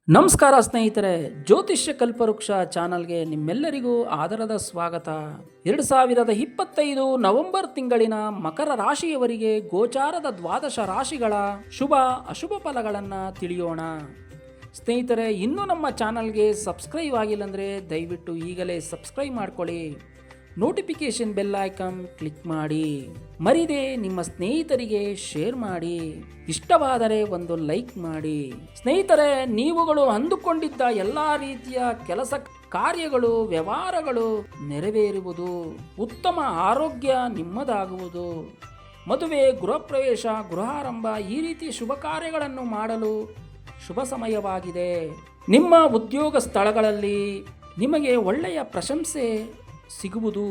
ನಮಸ್ಕಾರ ಸ್ನೇಹಿತರೆ, ಜ್ಯೋತಿಷ್ಯ ಕಲ್ಪವೃಕ್ಷ ಚಾನಲ್ಗೆ ನಿಮ್ಮೆಲ್ಲರಿಗೂ ಆದರದ ಸ್ವಾಗತ. 2025 ನವೆಂಬರ್ ತಿಂಗಳಿನ ಮಕರ ರಾಶಿಯವರಿಗೆ ಗೋಚಾರದ ದ್ವಾದಶ ರಾಶಿಗಳ ಶುಭ ಅಶುಭ ಫಲಗಳನ್ನು ತಿಳಿಯೋಣ. ಸ್ನೇಹಿತರೆ, ಇನ್ನೂ ನಮ್ಮ ಚಾನಲ್ಗೆ ಸಬ್ಸ್ಕ್ರೈಬ್ ಆಗಿಲ್ಲ ಅಂದರೆ ದಯವಿಟ್ಟು ಈಗಲೇ ಸಬ್ಸ್ಕ್ರೈಬ್ ಮಾಡ್ಕೊಳ್ಳಿ. ನೋಟಿಫಿಕೇಶನ್ ಬೆಲ್ ಐಕಾನ್ ಕ್ಲಿಕ್ ಮಾಡಿ. ಮರಿದೆ ನಿಮ್ಮ ಸ್ನೇಹಿತರಿಗೆ ಶೇರ್ ಮಾಡಿ. ಇಷ್ಟವಾದರೆ ಒಂದು ಲೈಕ್ ಮಾಡಿ. ಸ್ನೇಹಿತರೆ, ನೀವುಗಳು ಅಂದುಕೊಂಡಿದ್ದ ಎಲ್ಲ ರೀತಿಯ ಕೆಲಸ ಕಾರ್ಯಗಳು ವ್ಯವಹಾರಗಳು ನೆರವೇರುವುದು, ಉತ್ತಮ ಆರೋಗ್ಯ ನಿಮ್ಮದಾಗುವುದು, ಮದುವೆ, ಗೃಹ ಪ್ರವೇಶ, ಗೃಹಾರಂಭ ಈ ರೀತಿಯ ಶುಭ ಕಾರ್ಯಗಳನ್ನು ಮಾಡಲು ಶುಭ ಸಮಯವಾಗಿದೆ. ನಿಮ್ಮ ಉದ್ಯೋಗ ಸ್ಥಳಗಳಲ್ಲಿ ನಿಮಗೆ ಒಳ್ಳೆಯ ಪ್ರಶಂಸೆ ಸಿಗುವುದು.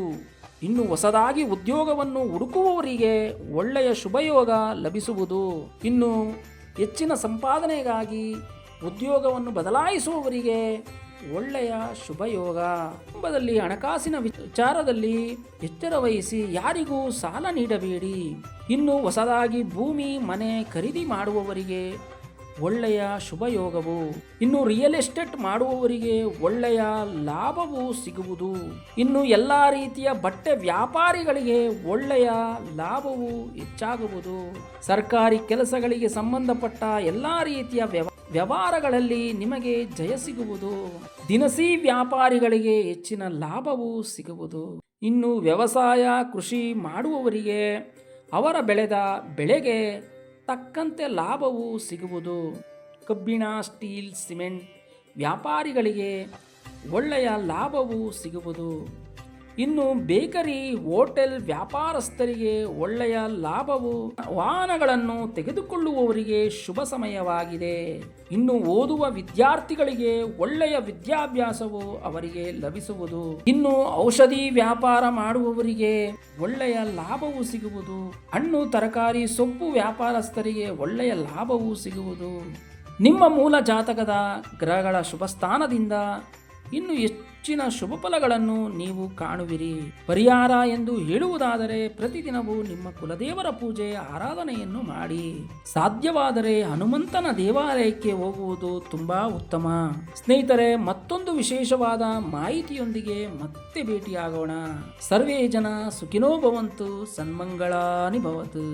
ಇನ್ನು ಹೊಸದಾಗಿ ಉದ್ಯೋಗವನ್ನು ಹುಡುಕುವವರಿಗೆ ಒಳ್ಳೆಯ ಶುಭಯೋಗ ಲಭಿಸುವುದು. ಇನ್ನು ಹೆಚ್ಚಿನ ಸಂಪಾದನೆಗಾಗಿ ಉದ್ಯೋಗವನ್ನು ಬದಲಾಯಿಸುವವರಿಗೆ ಒಳ್ಳೆಯ ಶುಭಯೋಗ. ಕುಟುಂಬದಲ್ಲಿ ಹಣಕಾಸಿನ ವಿಚಾರದಲ್ಲಿ ಎಚ್ಚರ ವಹಿಸಿ, ಯಾರಿಗೂ ಸಾಲ ನೀಡಬೇಡಿ. ಇನ್ನು ಹೊಸದಾಗಿ ಭೂಮಿ ಮನೆ ಖರೀದಿ ಮಾಡುವವರಿಗೆ ಒಳ್ಳೆಯ ಶುಭಯೋಗವು. ಇನ್ನು ರಿಯಲ್ ಎಸ್ಟೇಟ್ ಮಾಡುವವರಿಗೆ ಒಳ್ಳೆಯ ಲಾಭವು ಸಿಗುವುದು. ಇನ್ನು ಎಲ್ಲ ರೀತಿಯ ಬಟ್ಟೆ ವ್ಯಾಪಾರಿಗಳಿಗೆ ಒಳ್ಳೆಯ ಲಾಭವು ಹೆಚ್ಚಾಗುವುದು. ಸರ್ಕಾರಿ ಕೆಲಸಗಳಿಗೆ ಸಂಬಂಧಪಟ್ಟ ಎಲ್ಲ ರೀತಿಯ ವ್ಯವಹಾರಗಳಲ್ಲಿ ನಿಮಗೆ ಜಯ ಸಿಗುವುದು. ದಿನಸಿ ವ್ಯಾಪಾರಿಗಳಿಗೆ ಹೆಚ್ಚಿನ ಲಾಭವು ಸಿಗುವುದು. ಇನ್ನು ವ್ಯವಸಾಯ ಕೃಷಿ ಮಾಡುವವರಿಗೆ ಅವರ ಬೆಳೆದ ಬೆಳೆಗೆ ತಕ್ಕಂತೆ ಲಾಭವು ಸಿಗುವುದು. ಕಬ್ಬಿಣ, ಸ್ಟೀಲ್, ಸಿಮೆಂಟ್ ವ್ಯಾಪಾರಿಗಳಿಗೆ ಒಳ್ಳೆಯ ಲಾಭವು ಸಿಗುವುದು. ಇನ್ನು ಬೇಕರಿ, ಹೋಟೆಲ್ ವ್ಯಾಪಾರಸ್ಥರಿಗೆ ಒಳ್ಳೆಯ ಲಾಭವು. ವಾಹನಗಳನ್ನು ತೆಗೆದುಕೊಳ್ಳುವವರಿಗೆ ಶುಭ ಸಮಯವಾಗಿದೆ. ಇನ್ನು ಓದುವ ವಿದ್ಯಾರ್ಥಿಗಳಿಗೆ ಒಳ್ಳೆಯ ವಿದ್ಯಾಭ್ಯಾಸವು ಅವರಿಗೆ ಲಭಿಸುವುದು. ಇನ್ನು ಔಷಧಿ ವ್ಯಾಪಾರ ಮಾಡುವವರಿಗೆ ಒಳ್ಳೆಯ ಲಾಭವು ಸಿಗುವುದು. ಹಣ್ಣು ತರಕಾರಿ ಸೊಪ್ಪು ವ್ಯಾಪಾರಸ್ಥರಿಗೆ ಒಳ್ಳೆಯ ಲಾಭವು ಸಿಗುವುದು. ನಿಮ್ಮ ಮೂಲ ಜಾತಕದ ಗ್ರಹಗಳ ಶುಭ ಸ್ಥಾನದಿಂದ ಇನ್ನು ಹೆಚ್ಚಿನ ಶುಭ ಫಲಗಳನ್ನು ನೀವು ಕಾಣುವಿರಿ. ಪರಿಹಾರ ಎಂದು ಹೇಳುವುದಾದರೆ ಪ್ರತಿದಿನವೂ ನಿಮ್ಮ ಕುಲದೇವರ ಪೂಜೆ ಆರಾಧನೆಯನ್ನು ಮಾಡಿ. ಸಾಧ್ಯವಾದರೆ ಹನುಮಂತನ ದೇವಾಲಯಕ್ಕೆ ಹೋಗುವುದು ತುಂಬಾ ಉತ್ತಮ. ಸ್ನೇಹಿತರೆ, ಮತ್ತೊಂದು ವಿಶೇಷವಾದ ಮಾಹಿತಿಯೊಂದಿಗೆ ಮತ್ತೆ ಭೇಟಿಯಾಗೋಣ. ಸರ್ವೇ ಜನ ಸುಖಿನೋ ಭವಂತು, ಸನ್ಮಂಗಳಾನಿ ಭವತು.